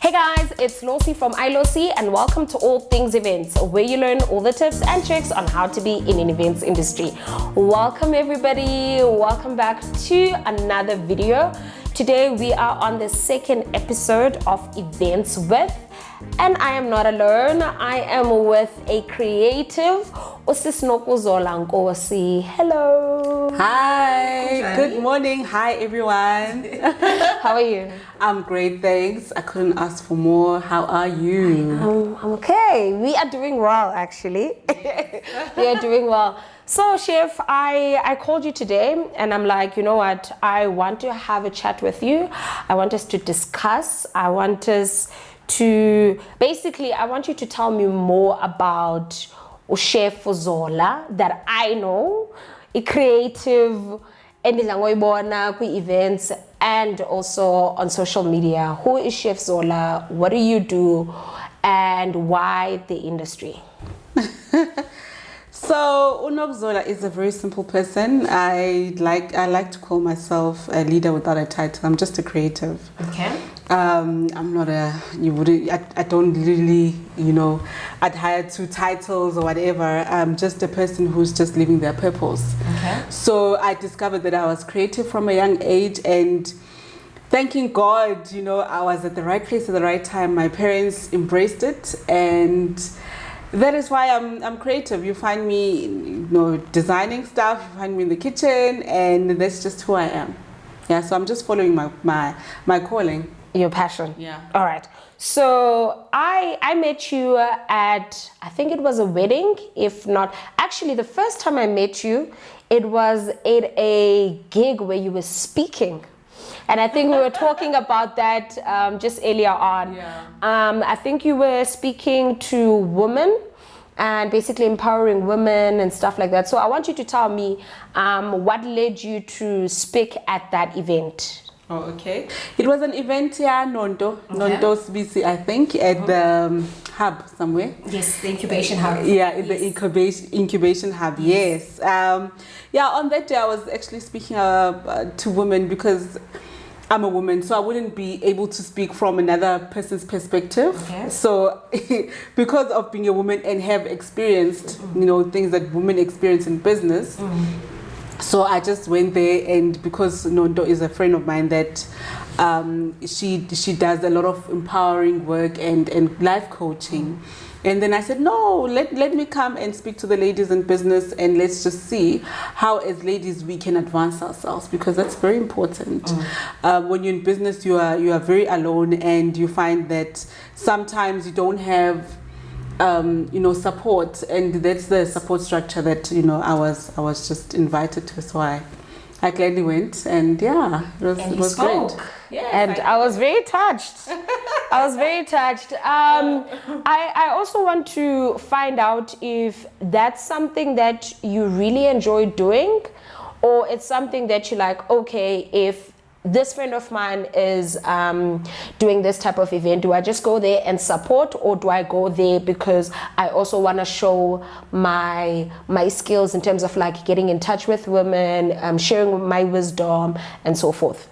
Hey guys, it's Losi from Losi and welcome to All Things Events, where you learn all the tips and tricks on how to be in an events industry. Welcome everybody, welcome back to another video. Today we are on the second episode of Events With, and I am not alone. I am with a creative, Nokuzola Nkosi. Hello. Hi, good morning. Hi everyone. How are you? I'm great, thanks. I couldn't ask for more. How are you? I'm okay. We are doing well, actually. We are doing well. So, Chef, I called you today and I'm like, you know what? I want to have a chat with you. I want us to discuss. I want us to, basically, I want you to tell me more about Chef Zola that I know, a creative, events, and also on social media. Who is Chef Zola? What do you do? And why the industry? So Nokuzola is a very simple person. I like to call myself a leader without a title. I'm just a creative. Okay. I'm not I don't really, adhere to titles or whatever. I'm just a person who's just living their purpose. Okay. So I discovered that I was creative from a young age, and thanking God, I was at the right place at the right time. My parents embraced it, and that is why I'm creative. You find me, designing stuff. You find me in the kitchen, and that's just who I am. Yeah. So I'm just following my calling. Your passion. Yeah. All right. So I met you at, I think it was a wedding, if not. Actually, the first time I met you, it was at a gig where you were speaking. And I think we were talking about that just earlier on. Yeah. I think you were speaking to women and basically empowering women and stuff like that. So I want you to tell me what led you to speak at that event. Oh, okay. It was an event here, Nondo's BC, I think, at the hub somewhere. Yes, the incubation hub. Yeah, in the incubation hub, yes. On that day I was actually speaking to women because I'm a woman, so I wouldn't be able to speak from another person's perspective. Okay. So because of being a woman and have experienced, things that women experience in business, so I just went there, and because Nondo is a friend of mine that she does a lot of empowering work and life coaching. And then I said, no, let me come and speak to the ladies in business, and let's just see how as ladies we can advance ourselves, because that's very important. When you're in business, you are very alone, and you find that sometimes you don't have support, and that's the support structure that I was just invited to. So I gladly went, and it was great. Yes, and I was very touched. I was very touched. I also want to find out if that's something that you really enjoy doing, or it's something that you like, okay, if this friend of mine is doing this type of event, do I just go there and support, or do I go there because I also want to show my skills in terms of like getting in touch with women, sharing my wisdom and so forth?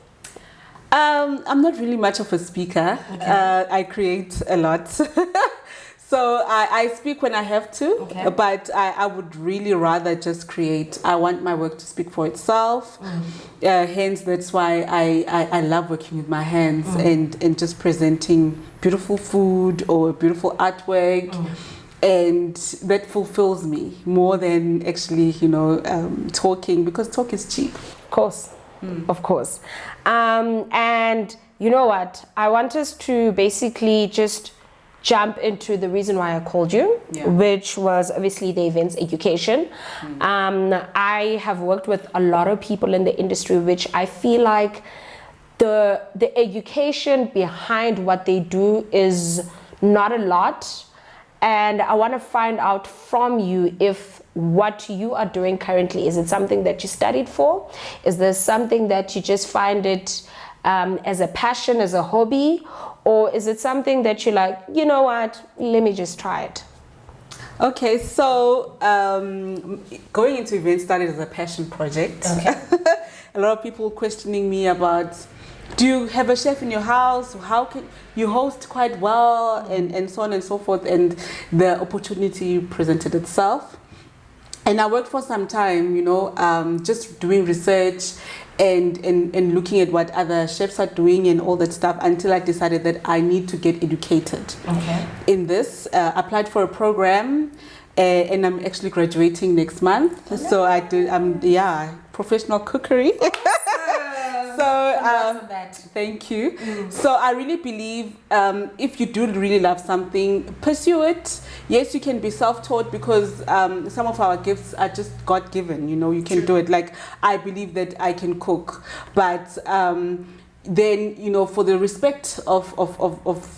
I'm not really much of a speaker. Okay. I create a lot. So I speak when I have to, okay, but I would really rather just create. I want my work to speak for itself. Hence, that's why I love working with my hands and just presenting beautiful food or beautiful artwork. And that fulfills me more than actually, talking, because talk is cheap. Of course. Of course. And you know what? I want us to basically just jump into the reason why I called you, which was obviously the events education. I have worked with a lot of people in the industry, which I feel like the education behind what they do is not a lot. And I want to find out from you if what you are doing currently, is it something that you studied for? Is there something that you just find it as a passion, as a hobby? Or is it something that you're like, you know what, let me just try it? Okay, so going into events started as a passion project. Okay. A lot of people questioning me about do you have a chef in your house? How can you host quite well, and so on and so forth. And the opportunity presented itself. And I worked for some time, just doing research and looking at what other chefs are doing and all that stuff, until I decided that I need to get educated in this. Applied for a program, and I'm actually graduating next month. Oh, so I did, professional cookery. So thank you. So I really believe if you do really love something, pursue it. Yes, you can be self-taught, because some of our gifts are just God-given. You can do it. Like, I believe that I can cook, but then for the respect of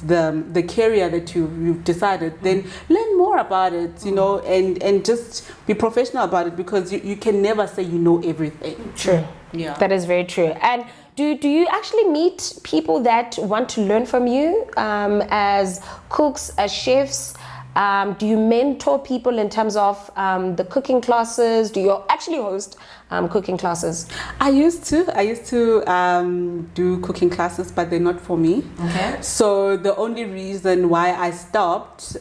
the career that you've decided, then learn more about it, and just be professional about it, because you can never say you know everything. True. Yeah, that is very true. And do you actually meet people that want to learn from you as cooks, as chefs? Do you mentor people in terms of the cooking classes? Do you actually host cooking classes? I used to do cooking classes, but they're not for me. Okay. So the only reason why I stopped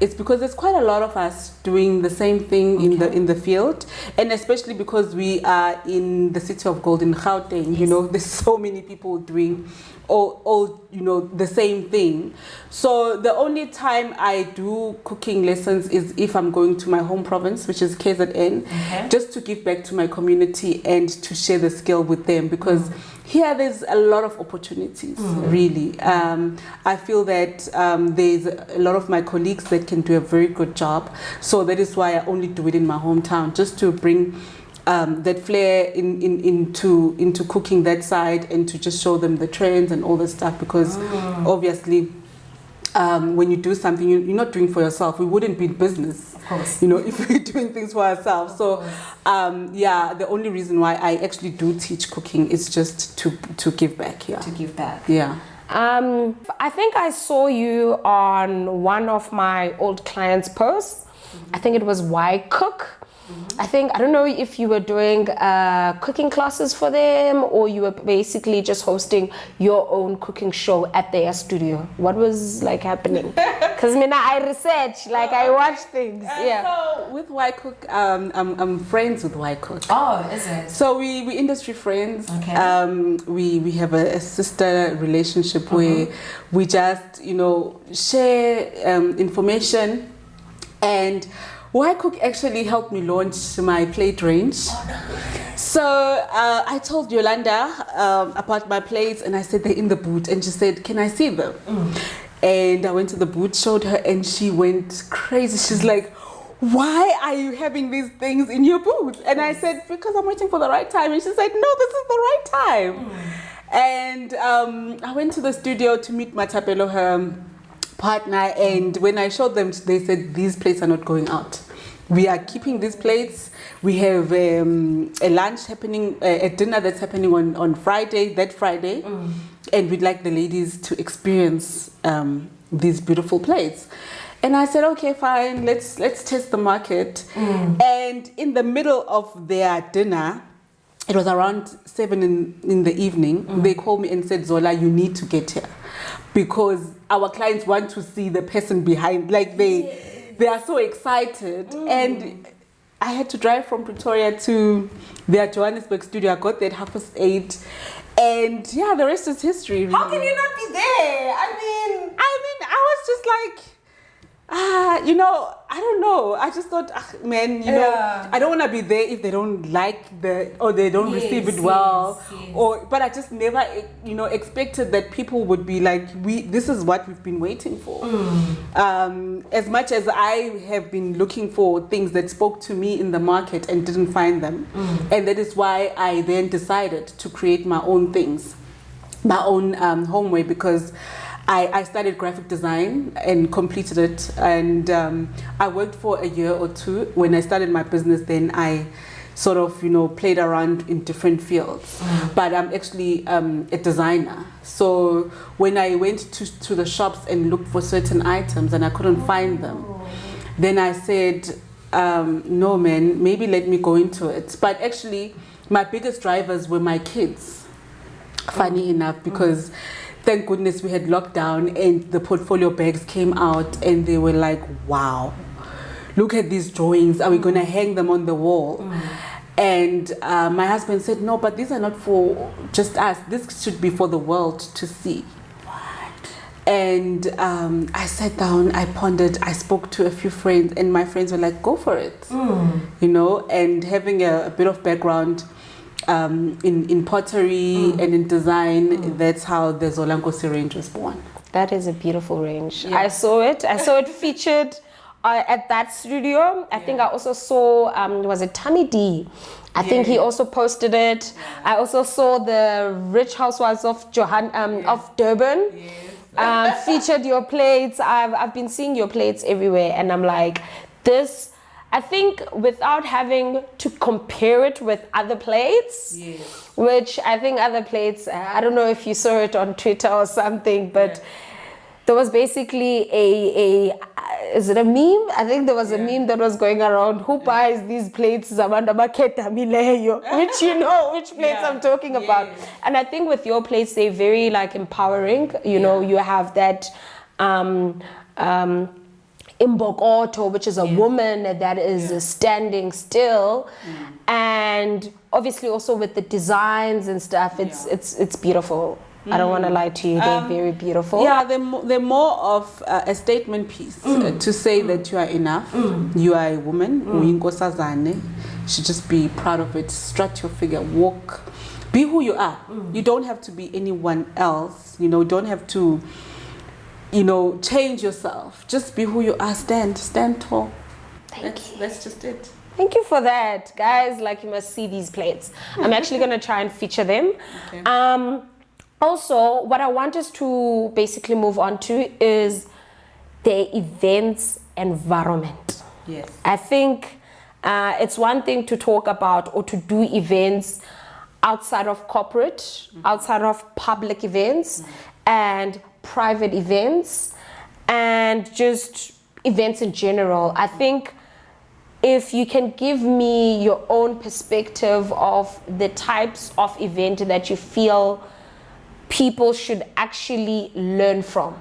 is because there's quite a lot of us doing the same thing in the field, and especially because we are in the city of gold in Gauteng. There's so many people doing all the same thing. So the only time I do cooking lessons is if I'm going to my home province, which is KZN, just to give back to my community and to share the skill with them, because here there's a lot of opportunities, really. I feel that there's a lot of my colleagues that can do a very good job. So that is why I only do it in my hometown, just to bring that flair into cooking that side, and to just show them the trends and all the stuff, because obviously when you do something, you're not doing for yourself. We wouldn't be in business, of course, if we're doing things for ourselves. So the only reason why I actually do teach cooking is just to give back. To give back. Yeah. I think I saw you on one of my old clients' posts. I think it was Why Cook. I don't know if you were doing cooking classes for them, or you were basically just hosting your own cooking show at their studio. What was happening? Because I research, I watch things. So with Why Cook, I'm friends with Why Cook. Oh, is it? So we industry friends. Okay. We have a sister relationship where we just share information. And Why Cook actually helped me launch my plate range. Oh, nice. So I told Yolanda about my plates, and I said they're in the boot, and she said, "Can I see them?" And I went to the boot, showed her, and she went crazy. She's like, "Why are you having these things in your boot?" And I said, "Because I'm waiting for the right time." And she said, "No, this is the right time." And I went to the studio to meet Matapelo, her partner, and when I showed them, they said, "These plates are not going out. We are keeping these plates. We have a lunch happening, a dinner that's happening on Friday, that Friday, and we'd like the ladies to experience these beautiful plates." And I said, "Okay, fine, let's test the market." And in the middle of their dinner, it was around 7 in the evening, they called me and said, "Zola, you need to get here, because our clients want to see the person behind." They are so excited. And I had to drive from Pretoria to their Johannesburg studio. I got there at 8:30. And the rest is history, really. How can you not be there? I was just like, I don't know. I just thought, man, I don't want to be there if they don't like or they don't receive it well. Yes. But I just never, expected that people would be like, this is what we've been waiting for. As much as I have been looking for things that spoke to me in the market and didn't find them. And that is why I then decided to create my own things, my own homeware, because I studied graphic design and completed it, and I worked for a year or two. When I started my business, then I sort of, played around in different fields. But I'm actually a designer. So when I went to the shops and looked for certain items and I couldn't find them, then I said, no, man, maybe let me go into it. But actually, my biggest drivers were my kids. funny enough, because thank goodness we had lockdown and the portfolio bags came out and they were like, wow, look at these drawings. Are we going to hang them on the wall? And my husband said, no, but these are not for just us. This should be for the world to see. And I sat down, I pondered, I spoke to a few friends, and my friends were like, go for it. You know, and having a bit of background in pottery and in design, that's how the Zola Nkosi range was born. That is a beautiful range. Yeah. I saw it featured at that studio. I think I also saw, was it Tammy D? I think he also posted it. I also saw the Rich Housewives of Durban. Featured your plates. I've been seeing your plates everywhere, and I'm like, this, I think, without having to compare it with other plates, which I think other plates, I don't know if you saw it on Twitter or something, but there was basically is it a meme? I think there was a meme that was going around. Who buys these plates? Zamanda Maketa Mileyo, which you know which plates I'm talking about. And I think with your plates, they're very like empowering. You know, you have that Imbokoto, which is a woman that is standing still, and obviously also with the designs and stuff, it's beautiful. I don't want to lie to you, they're very beautiful. Yeah, they're more of a statement piece to say that you are enough, you are a woman, you should just be proud of it, strut your figure, walk, be who you are. You don't have to be anyone else, you know, don't have to, you know, change yourself. Just be who you are, stand tall. That's just it. Thank you for that, guys. Like, you must see these plates. I'm actually going to try and feature them. Okay. Also, what I want us to basically move on to is the events environment. Yes. I think it's one thing to talk about or to do events outside of corporate, outside of public events, and private events, and just events in general. I think if you can give me your own perspective of the types of event that you feel people should actually learn from.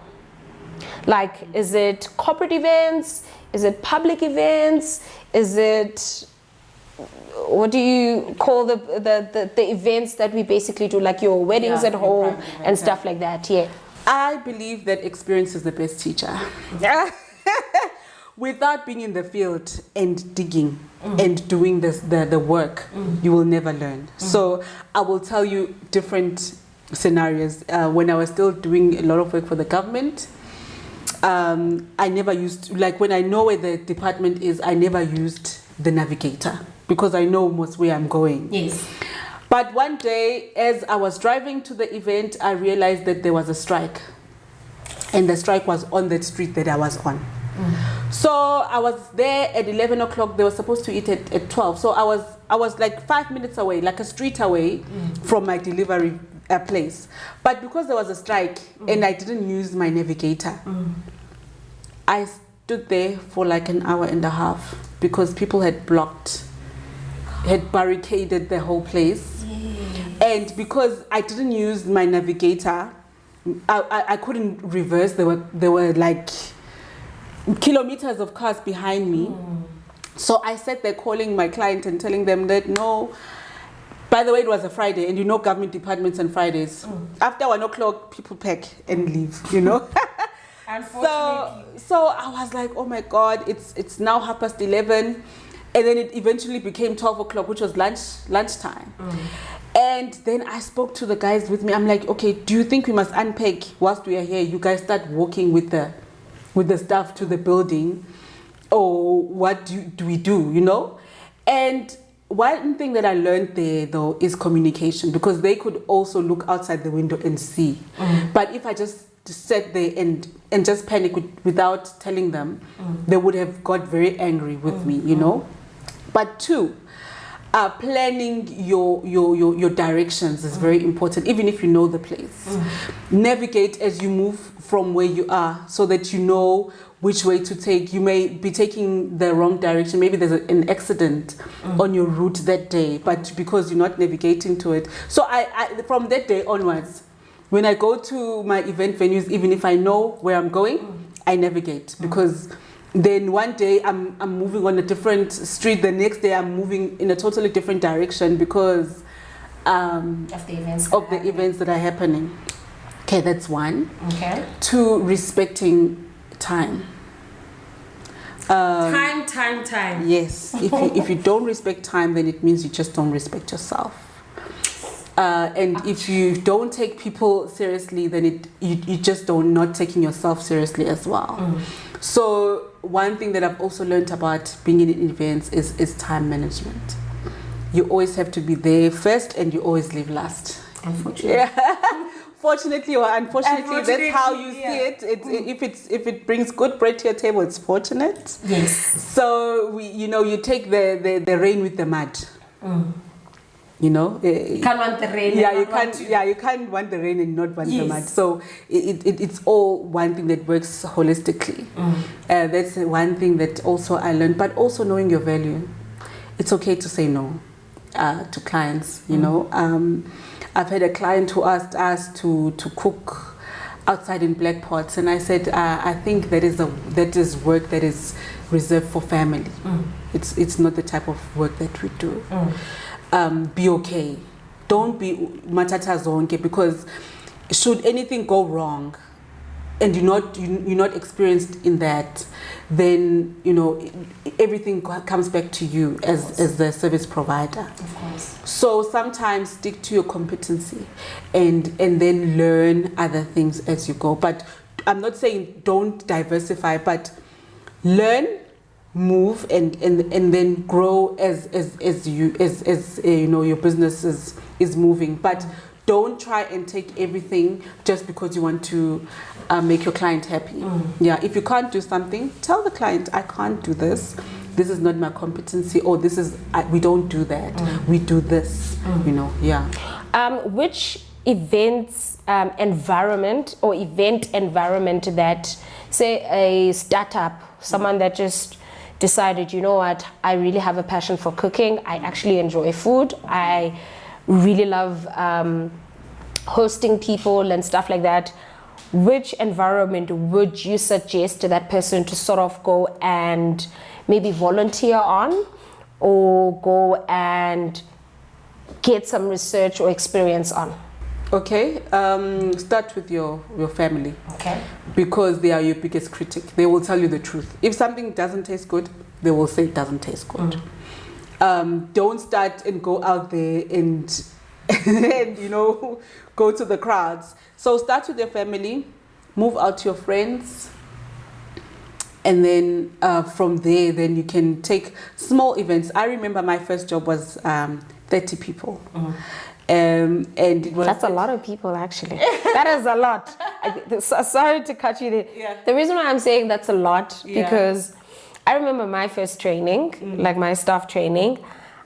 Like, is it corporate events? Is it public events? Is it, what do you call the events that we basically do, like your weddings at home and stuff like that? Yeah. I believe that experience is the best teacher. Without being in the field and digging and doing the work, you will never learn. So I will tell you different scenarios. When I was still doing a lot of work for the government, I never used, like when I know where the department is, I never used the navigator because I know almost where I'm going. Yes. But one day, as I was driving to the event, I realized that there was a strike. And the strike was on that street that I was on. So I was there at 11 o'clock. They were supposed to eat at 12. So I was like 5 minutes away, like a street away from my delivery place. But because there was a strike and I didn't use my navigator, I stood there for like an hour and a half because people had barricaded the whole place. And because I didn't use my navigator, I couldn't reverse. There were like kilometers of cars behind me. So I sat there calling my client and telling them that no. By the way, it was a Friday, and you know government departments on Fridays. After 1 o'clock, people pack and leave, you know. So I was like, oh my God, it's now 11:30. And then it eventually became 12 o'clock, which was lunchtime. And then I spoke to the guys with me. I'm like, okay, do you think we must unpack whilst we are here? You guys start walking with the staff to the building, or what do we do, you know? And one thing that I learned there, though, is communication, because they could also look outside the window and see. But if I just sat there and just panic without telling them, they would have got very angry with me, you know? But two, planning your directions is very important, even if you know the place. Navigate as you move from where you are so that you know which way to take. You may be taking the wrong direction. Maybe there's an accident on your route that day, but because you're not navigating to it. So I from that day onwards, when I go to my event venues, even if I know where I'm going, I navigate, because then one day I'm moving on a different street, the next day I'm moving in a totally different direction because of the events that are happening. Okay, that's one. Okay. 2, respecting time. Time. Yes. If you don't respect time, then it means you just don't respect yourself. And if you don't take people seriously, then you just don't not taking yourself seriously as well. So one thing that I've also learned about being in events is time management. You always have to be there first, and you always leave last. Unfortunately. Yeah. Fortunately or unfortunately, that's how you see it. If it brings good bread to your table, it's fortunate. Yes. So you take the rain with the mud. You know, you can't want the rain. Yeah, you can't want the rain and not want the mud. So it's all one thing that works holistically. That's one thing that also I learned. But also knowing your value. It's okay to say no to clients. You know. I've had a client who asked us to cook outside in black pots, and I said I think that is work that is reserved for family. It's not the type of work that we do. Be okay. Don't be matata zonke, because should anything go wrong and you're not experienced in that, then everything comes back to you as the service provider. Of course. So sometimes stick to your competency and then learn other things as you go. But I'm not saying don't diversify, but learn, move, and then grow as your business is moving. But don't try and take everything just because you want to make your client happy. Yeah, if you can't do something, tell the client, I can't do this. This is not my competency, or we don't do that. We do this. Yeah. Which events environment or event environment that, say, a startup, someone that just decided, you know what, I really have a passion for cooking. I actually enjoy food. I really love hosting people and stuff like that. Which environment would you suggest to that person to sort of go and maybe volunteer on, or go and get some research or experience on? Okay, start with your family. Okay. Because they are your biggest critic. They will tell you the truth. If something doesn't taste good, they will say it doesn't taste good. Don't start and go out there and go to the crowds. So start with your family, move out to your friends, and then from there, then you can take small events. I remember my first job was 30 people. And it was, that's a lot of people, actually. That is a lot. Sorry to cut you there. Yeah. The reason why I'm saying that's a lot, because I remember my first training, like my staff training,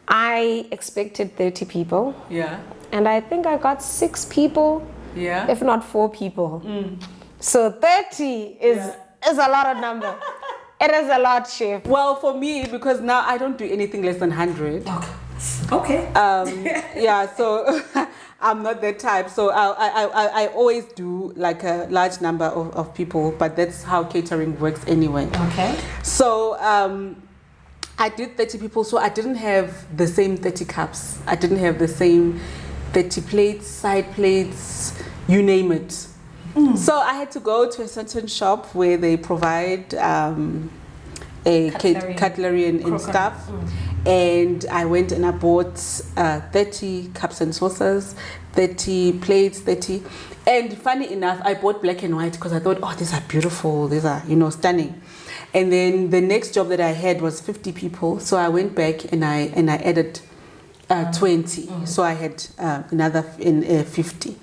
I expected 30 people. Yeah. And I think I got 6 people, if not 4 people. So 30 is a lot of number. It is a lot, chef. Well, for me, because now I don't do anything less than 100. Okay. So I'm not that type. So I always do like a large number of people, but that's how catering works anyway. Okay. So I did 30 people, so I didn't have the same 30 cups. I didn't have the same 30 plates, side plates, you name it. So I had to go to a certain shop where they provide cutlery and stuff. And I went and I bought 30 cups and saucers, 30 plates, 30. And funny enough, I bought black and white because I thought, oh, these are beautiful. These are, stunning. And then the next job that I had was 50 people. So I went back and I added 20. So I had another 50.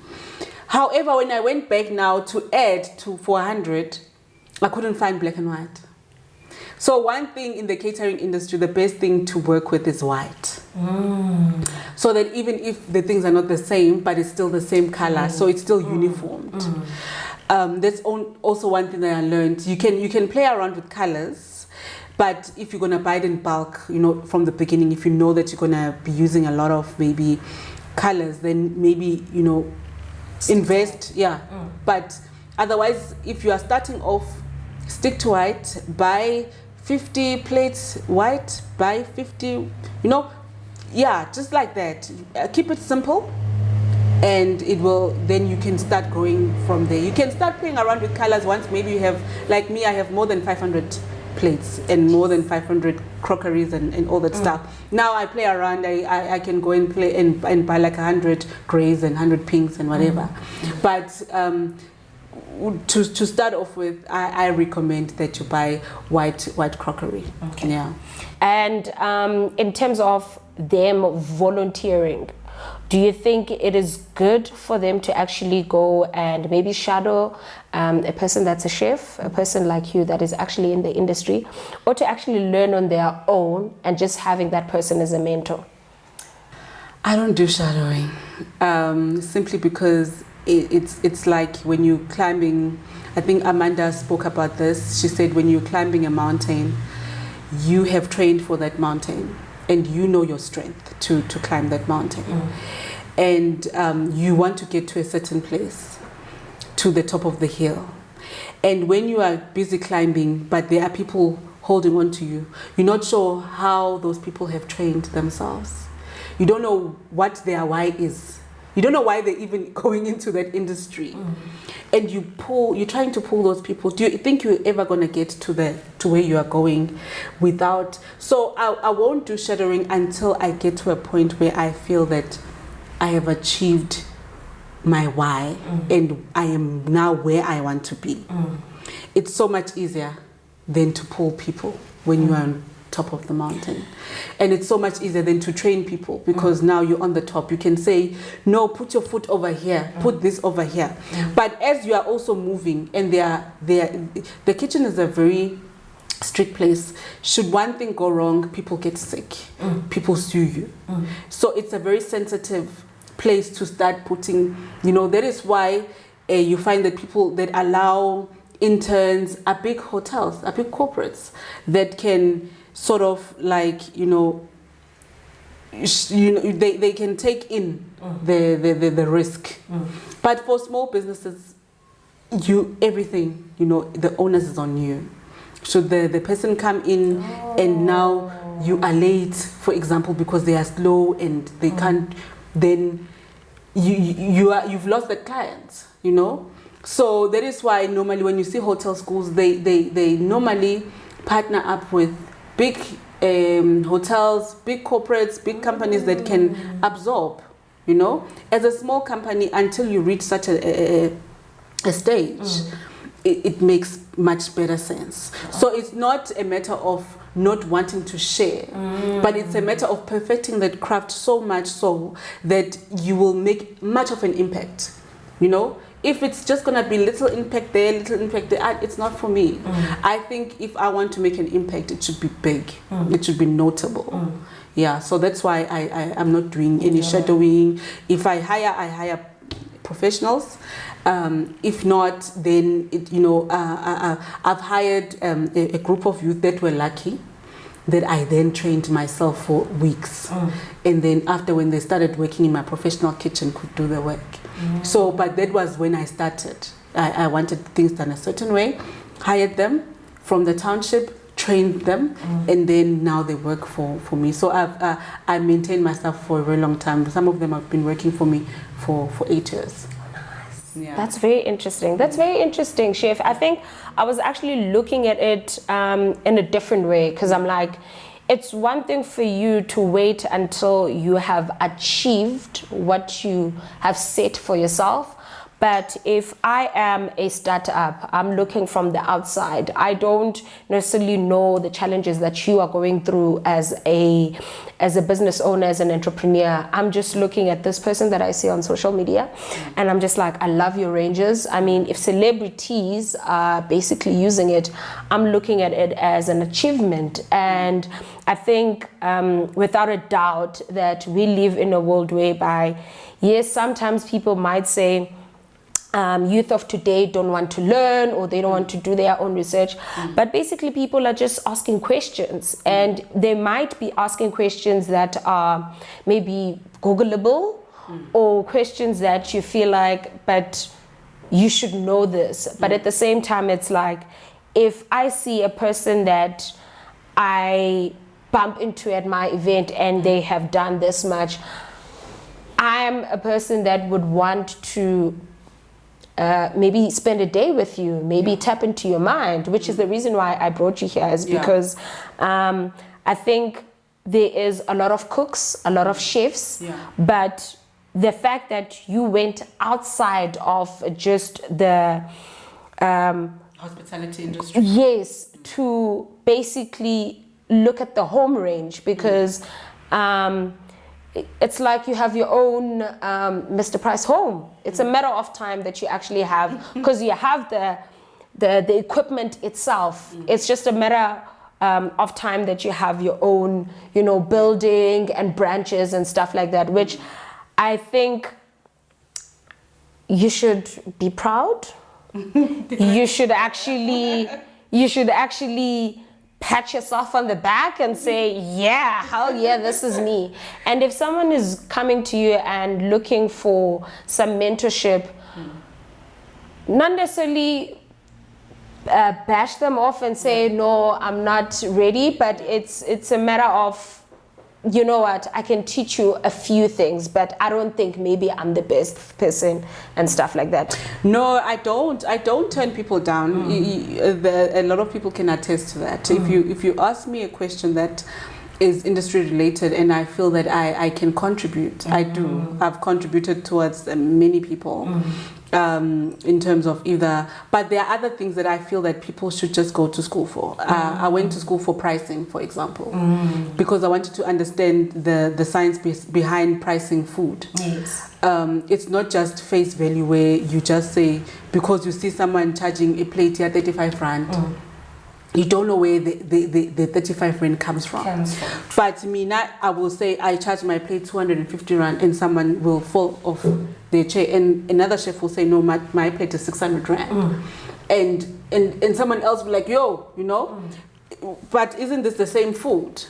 However, when I went back now to add to 400, I couldn't find black and white. So one thing in the catering industry, the best thing to work with is white. So that even if the things are not the same, but it's still the same color, so it's still uniformed. That's also one thing that I learned. You can play around with colors, but if you're gonna buy it in bulk, you know, from the beginning, if you know that you're gonna be using a lot of maybe colors, then maybe, you know, invest, But otherwise, if you are starting off, stick to white, buy 50 plates white, buy 50, you know, just like that. Keep it simple, and it will, then you can start growing from there. You can start playing around with colors once maybe you have, like me, I have more than 500 plates and more than 500 crockeries and all that stuff. Now I play around, I can go and play and buy like 100 grays and 100 pinks and whatever. But to start off with, I recommend that you buy white crockery. Okay. Yeah. And in terms of them volunteering, do you think it is good for them to actually go and maybe shadow a person that's a chef, a person like you that is actually in the industry, or to actually learn on their own and just having that person as a mentor? I don't do shadowing, simply because it's like when you're climbing. I think Amanda spoke about this. She said when you're climbing a mountain, you have trained for that mountain and you know your strength to climb that mountain. And you want to get to a certain place, to the top of the hill. And when you are busy climbing, but there are people holding on to you, you're not sure how those people have trained themselves. You don't know what their why is. You don't know why they're even going into that industry. And you're trying to pull those people. Do you think you're ever going to get to where you are going without? So I won't do shadowing until I get to a point where I feel that I have achieved my why and I am now where I want to be. It's so much easier than to pull people when you are on top of the mountain. And it's so much easier than to train people, because now you're on the top. You can say, no, put your foot over here, put this over here. But as you are also moving, and the kitchen is a very strict place. Should one thing go wrong, people get sick, people sue you. So it's a very sensitive place to start putting, you know, that is why you find that people that allow interns are big hotels, are big corporates that can sort of like, you know, they can take in the risk. But for small businesses, everything, you know, the onus is on you. Should the person come in and now you are late, for example, because they are slow and they can't, then you've lost the client, you know. So that is why normally when you see hotel schools, they normally partner up with big hotels, big corporates, big companies that can absorb, you know. As a small company, until you reach such a stage, it makes much better sense. So it's not a matter of not wanting to share, but it's a matter of perfecting that craft so much so that you will make much of an impact, you know. If it's just going to be little impact there, it's not for me. I think if I want to make an impact, it should be big. It should be notable. Yeah, so that's why I'm not doing any shadowing. If I hire professionals. If not, then I've hired a group of youth that were lucky, that I then trained myself for weeks, and then after, when they started working in my professional kitchen, could do the work. So, but that was when I started. I wanted things done a certain way, hired them from the township, trained them, and then now they work for me. So I maintained myself for a very long time. Some of them have been working for me for 8 years. Yeah. That's very interesting. That's very interesting, Chef. I think I was actually looking at it in a different way, because I'm like, it's one thing for you to wait until you have achieved what you have set for yourself, But if I am a startup, I'm looking from the outside. I don't necessarily know the challenges that you are going through as a business owner, as an entrepreneur. I'm just looking at this person that I see on social media, and I'm just like, I love your ranges. I mean, if celebrities are basically using it, I'm looking at it as an achievement. And I think without a doubt that we live in a world whereby, yes, sometimes people might say, youth of today don't want to learn, or they don't want to do their own research, but basically people are just asking questions, and they might be asking questions that are maybe Googleable, or questions that you feel like, but you should know this. But at the same time, it's like, if I see a person that I bump into at my event and they have done this much, I'm a person that would want to maybe spend a day with you, maybe tap into your mind, which is the reason why I brought you here, is because I think there is a lot of cooks, a lot of chefs, but the fact that you went outside of just the hospitality industry, yes, to basically look at the home range, because it's like you have your own Mr. Price home. It's a matter of time that you actually have, because you have the equipment itself. It's just a matter of time that you have your own, building and branches and stuff like that, which I think you should be proud. You should actually pat yourself on the back and say, yeah, hell yeah, this is me. And if someone is coming to you and looking for some mentorship, not necessarily bash them off and say, no, I'm not ready, but it's a matter of, you know what, I can teach you a few things, but I don't think maybe I'm the best person and stuff like that. No, I don't turn people down. A lot of people can attest to that. If you ask me a question that is industry related and I feel that I can contribute, I do. I've contributed towards many people. In terms of either, but there are other things that I feel that people should just go to school for. I went to school for pricing, for example, because I wanted to understand the science behind pricing food. Yes. It's not just face value where you just say, because you see someone charging a plate here 35 rand, you don't know where the 35 rand comes from. But me, now I will say I charge my plate 250 rand and someone will fall off their chair, and another chef will say, no, my plate is 600 rand. And someone else will be like, yo, but isn't this the same food?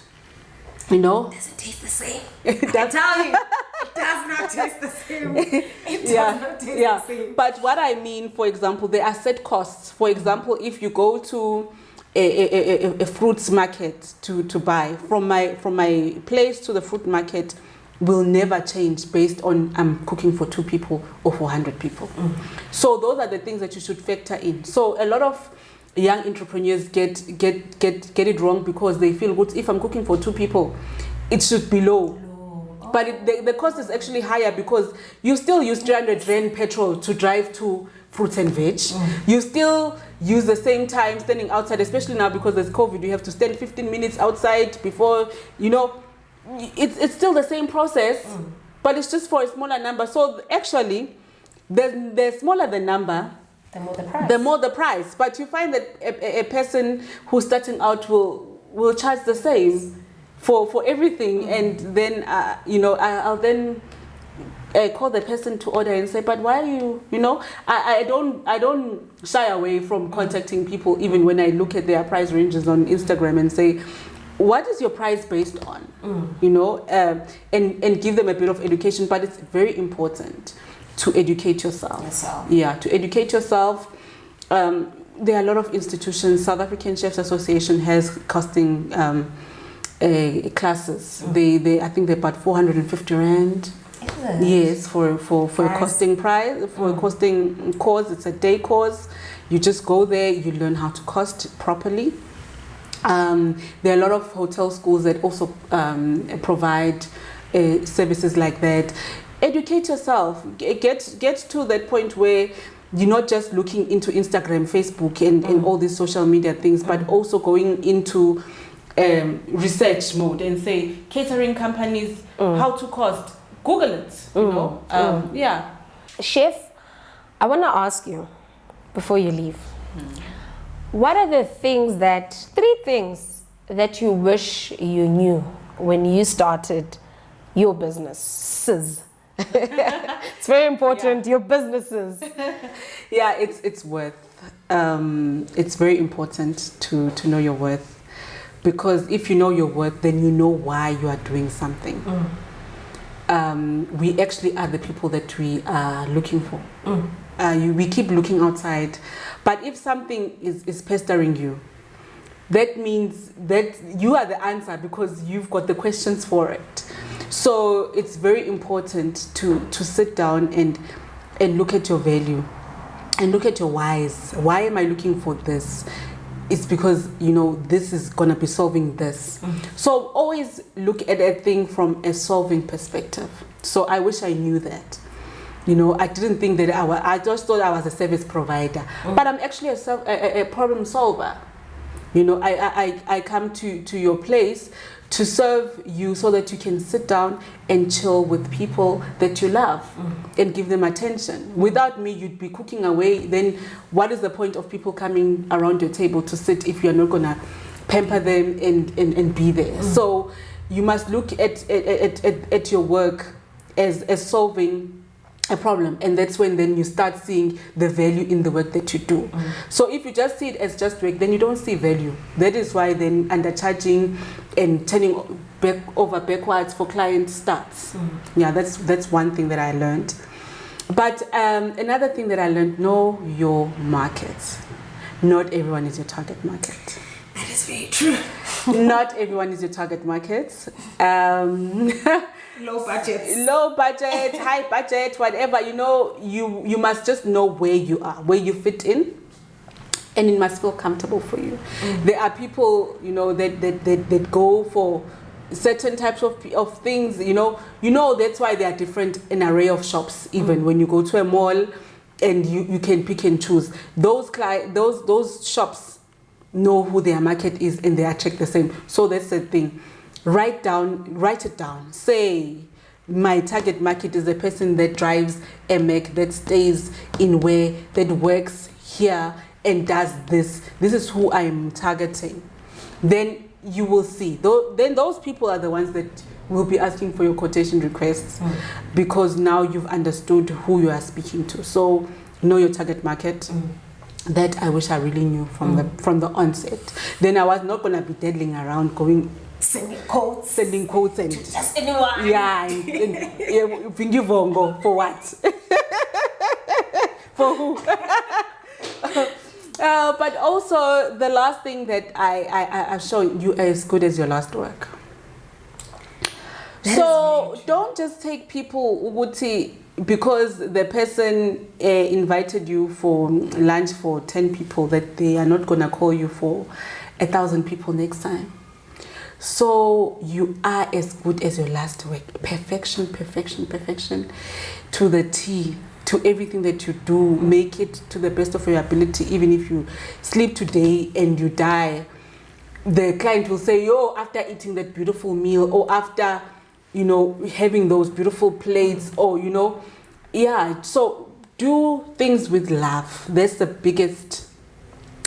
Does it taste the same? I tell you, it does not taste the same. It does not taste the same. But what I mean, for example, there are set costs. For example, if you go to a fruits market to buy, from my place to the fruit market will never change based on I'm cooking for 2 people or for 100 people. So those are the things that you should factor in. So a lot of young entrepreneurs get it wrong, because they feel good, if I'm cooking for 2 people, it should be low. But the cost is actually higher, because you still use 300 rand petrol to drive to fruits and veg. You still use the same time standing outside, especially now because there's COVID. You have to stand 15 minutes outside before, it's still the same process, but it's just for a smaller number. So actually, the smaller the number, the more the price. But you find that a person who's starting out will charge the same for everything, and then I'll then call the person to order and say, but why are you, I don't shy away from contacting people, even when I look at their price ranges on Instagram, and say, what is your price based on? And give them a bit of education. But it's very important to educate yourself. Yeah, to educate yourself. There are a lot of institutions. South African Chefs Association has costing classes. I think they're about 450 rand. Yes, for a costing price, for a costing course. It's a day course. You just go there, you learn how to cost properly. There are a lot of hotel schools that also provide services like that. educate yourself. Get to that point where you're not just looking into Instagram, Facebook, and all these social media things, but also going into research mode and say catering companies, how to cost. Google it. You know. Yeah. Chef, I want to ask you before you leave. What are the three things that you wish you knew when you started your businesses? It's very important, your businesses. Yeah, it's worth. It's very important to know your worth, because if you know your worth, then you know why you are doing something. We actually are the people that we are looking for. We keep looking outside, but if something is pestering you, that means that you are the answer, because you've got the questions for it. So it's very important to sit down and look at your value and look at your whys. Why am I looking for this? It's because, you know, this is going to be solving this. So always look at a thing from a solving perspective. So I wish I knew that. You know, I didn't think that I just thought I was a service provider. But I'm actually a problem solver. You know, I come to your place to serve you so that you can sit down and chill with people that you love and give them attention. Without me, you'd be cooking away. Then what is the point of people coming around your table to sit if you're not going to pamper them and be there? So you must look at your work as solving a problem, and that's when then you start seeing the value in the work that you do. So if you just see it as just work, then you don't see value. That is why then undercharging and turning backwards for clients starts. Yeah, that's one thing that I learned. But another thing that I learned: know your market. Not everyone is your target market. That is very true. Not everyone is your target market. Low budget, high budget, whatever. You know, you must just know where you are, where you fit in, and it must feel comfortable for you. There are people, you know, that go for certain types of things. You know that's why there are an array of shops. Even when you go to a mall, and you can pick and choose. Those shops know who their market is, and they attract the same. So that's the thing. Write it down. Say, my target market is a person that drives a Mac, that stays in where, that works here and does this. This is who I am targeting. Then you will see. Then those people are the ones that will be asking for your quotation requests, because now you've understood who you are speaking to. So know your target market. That I wish I really knew from the onset. Then I was not going to be daddling around going sending quotes and just anyone. Yeah, and for what? For who? But also the last thing that I've shown you, are as good as your last work. So don't just take people Uguti because the person invited you for lunch for 10 people, that they are not going to call you for 1,000 people next time. So you are as good as your last work. Perfection to the T, to everything that you do. Make it to the best of your ability. Even if you sleep today and you die, the client will say, yo, after eating that beautiful meal, or after, you know, having those beautiful plates, or, you know, yeah. So do things with love. That's the biggest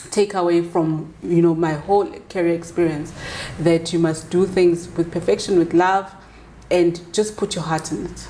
takeaway from, you know, my whole career experience, that you must do things with perfection, with love, and just put your heart in it.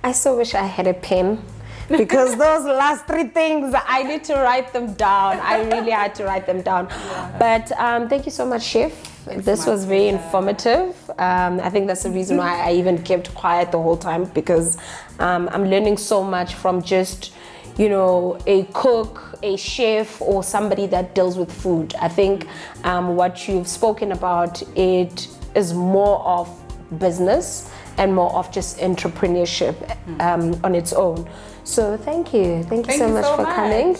I so wish I had a pen, because those last three things, I need to write them down. I really had to write them down. Yeah. But thank you so much, Chef. This was very informative. I think that's the reason why I even kept quiet the whole time, because I'm learning so much from just, you know, a cook, a chef, or somebody that deals with food. I think what you've spoken about, it is more of business and more of just entrepreneurship on its own. So thank you so much for coming.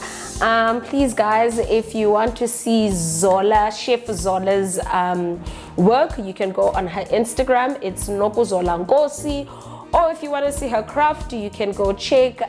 Please guys, if you want to see Zola, Chef Zola's work, you can go on her Instagram. It's Nokuzola Nkosi, Or if you want to see her craft, you can go check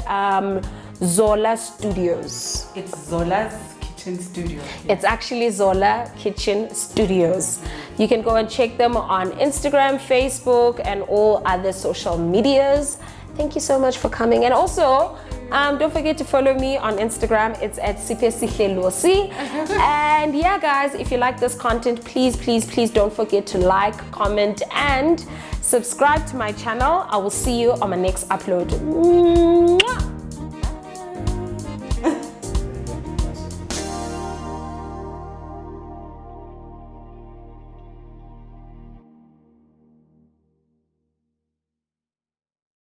Zola Studios. It's Zola's Kitchen Studios. It's actually Zola Kitchen Studios. You can go and check them on Instagram, Facebook, and all other social medias. Thank you so much for coming. And also, don't forget to follow me on Instagram. It's at Losi. And yeah, guys, if you like this content, please don't forget to like, comment, and subscribe to my channel. I will see you on my next upload.